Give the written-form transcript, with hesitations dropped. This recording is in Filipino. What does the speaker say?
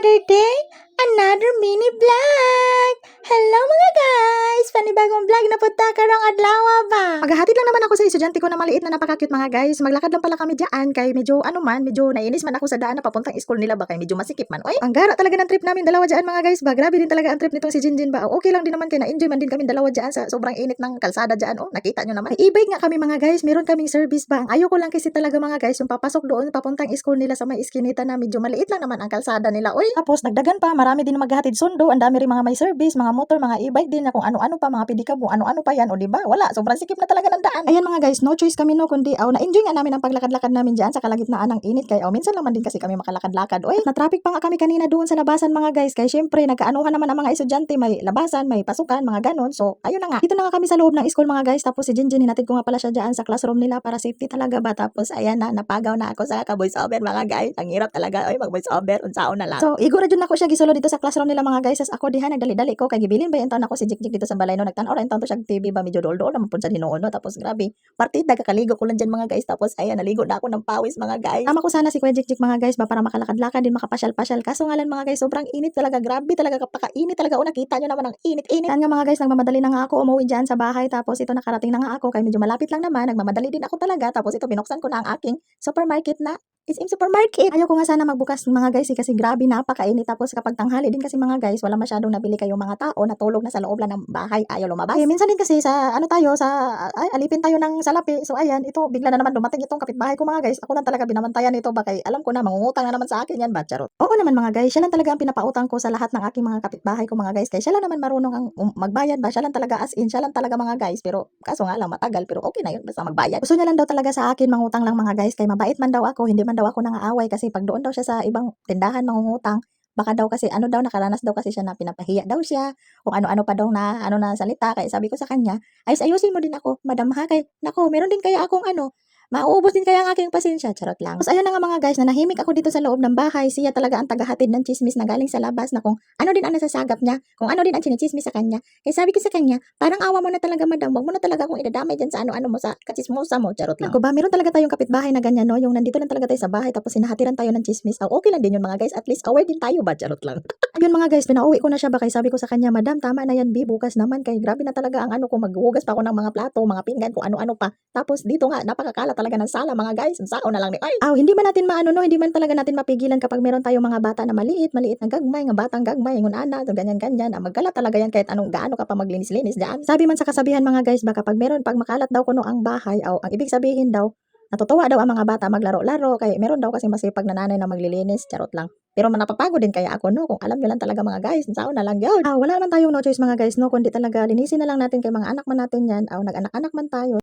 Another day, another mini vlog! Hello mga guys! Panibagong vlog na punta karong adlaw ba? Maghahatid lang naman ako sa estudyante ko na maliit na napaka-cute mga guys. Maglakad lang pala kami diyan kay medyo medyo nainis man ako sa daan na papuntang school nila ba kay medyo masikip man. Oy, ang gara talaga ng trip namin dalawa diyan mga guys ba. Grabe din talaga ang trip nitong si Jinjin ba. Okay lang din naman kay na-enjoy man din kami dalawa diyan sa sobrang init ng kalsada diyan. Oh, nakita nyo naman. May e-bike nga kami mga guys. Meron kaming service ba. Ang ayoko lang kasi talaga mga guys yung papasok doon papuntang school nila sa may iskinita na medyo maliit lang naman ang kalsada nila. Oy, tapos nagdagan pa, marami din maghahatid sundo, ang dami rin mga may service, mga motor, mga e-bike din na kung ano-ano pa, mga pedicab, ano-ano pa yan, o diba? Wala, sobrang sikip na talaga ng daan. Ayan mga guys, no choice kami no, kundi na-enjoy nga namin ang paglakad-lakad namin dyan sa kalagitnaan ng init, kaya minsan lang man din kasi kami makalakad-lakad. Oy, na-traffic pa nga kami kanina doon sa labasan mga guys, kaya syempre, nagkaanuhan naman ang mga estudyante, may labasan, may pasukan, mga ganon. So, ayun na nga. Dito na nga kami sa loob ng school mga guys, tapos si Jinjin, hinatid ko nga pala siya dyan sa classroom nila para safety talaga ba, tapos ayan na, napagaw na ako sa ka-voice over mga guys. Ang hirap talaga, oy, mag-voice over, unsaon na lang. So, igura dyan ako siya gisulo dito sa classroom nila mga guys. As ako diha nagdali-dali ko kay gibilin ba yung taon ako si Jikjik dito sa balay no, nagtan-aw rin taon to siya TV ba medyo dol-dol naman pud sa hinuon no. Tapos grabe, partida kakaligo ko lang dyan mga guys. Tapos ayan, naligo na ako ng pawis mga guys. Tama ko sana si Kuya Jikjik mga guys ba para makalakad-lakad din makapasyal-pasyal. Kaso nga lang mga guys, sobrang init talaga, grabe talaga, kapaka-init talaga. O nakita nyo naman ang init-init. Yan nga mga guys, nagmamadali na nga ako umuwi dyan sa bahay. Tapos ito nakarating na nga ako kay medyo malapit lang naman, nagmamadali din ako talaga. Tapos ito binuksan ko na ang aking supermarket na SM Supermarket. Ayaw ko nga sana magbukas mga guys kasi grabe napakainit. Tapos kapag tanghali din kasi mga guys, wala masyadong nabili kayong mga tao, natulog na sa loob lang ng bahay, ayaw lumabas. Minsan din kasi sa alipin tayo ng salapi. So ayan, ito bigla na naman dumating itong kapitbahay ko mga guys. Ako lang talaga binabantayan nito ba kay alam ko na mangungutang na naman sa akin yan ba, charot. Oo naman mga guys, siya lang talaga ang pinapautang ko sa lahat ng aking mga kapitbahay ko mga guys. Kaya siya lang naman marunong ang magbayad ba, siya lang talaga as in, siya lang talaga mga guys. Pero kaso nga lang matagal, pero okay na yun basta magbayad. Gusto niya lang daw talaga sa akin mangutang lang mga guys, kay mabait man daw ako, hindi man daw ako nangaaway kasi pag doon daw siya sa ibang tindahan mangungutang, baka daw kasi nakaranas daw kasi siya na pinapahiya daw siya, kung ano-ano pa daw na na salita. Kaya sabi ko sa kanya, ayusin mo din ako, madam ha, kay nako, meron din kaya akong mauubos din kaya ang aking pasensya, charot lang. Tapos ayun na nga mga guys, na nahimik ako dito sa loob ng bahay. Siya talaga ang tagahatid ng chismis na galing sa labas na kung ano din ang nasasagap niya, kung ano din ang chinichismis sa kanya. Kaya sabi ko sa kanya, parang awa mo na talaga madam, wag mo na talaga akong idadamay dyan sa ano-ano mo, sa kachismosa mo, charot lang. Ako ba, meron talaga tayong kapitbahay na ganyan no, yung nandito lang talaga tayo sa bahay tapos hinahatiran tayo ng chismis. Okay lang din yun mga guys, at least aware din tayo ba, charot lang. Ayun mga guys, pinauwi ko na siya ba kay sabi ko sa kanya, madam tama na yan bi, bukas naman kay grabe na talaga ang kung maghuhugas pa ako ng mga plato, mga pinggan, kung ano-ano pa. Tapos dito nga napakakala talaga ng sala mga guys, ang sao na lang ni ay. Hindi man natin no, hindi man talaga natin mapigilan kapag meron tayong mga bata na maliit na gagmay, nga batang gagmay, ngun ana, ganyan-ganyan. Magkala talaga yan kahit anong gaano ka pa maglinis-linis diyan. Sabi man sa kasabihan mga guys, baka pag pag makalat daw kuno ang bahay, ang ibig sabihin daw, natutuwa daw ang mga bata maglaro-laro, kay meron daw kasi masipag na nanay na maglilinis, charot lang. Pero napapagod din kaya ako no, kung alam nyo lang talaga mga guys, sao na lang yun. Wala naman tayong no choice mga guys no, kundi talaga linisin na lang natin kay mga anak man natin yan, nag-anak-anak man tayo.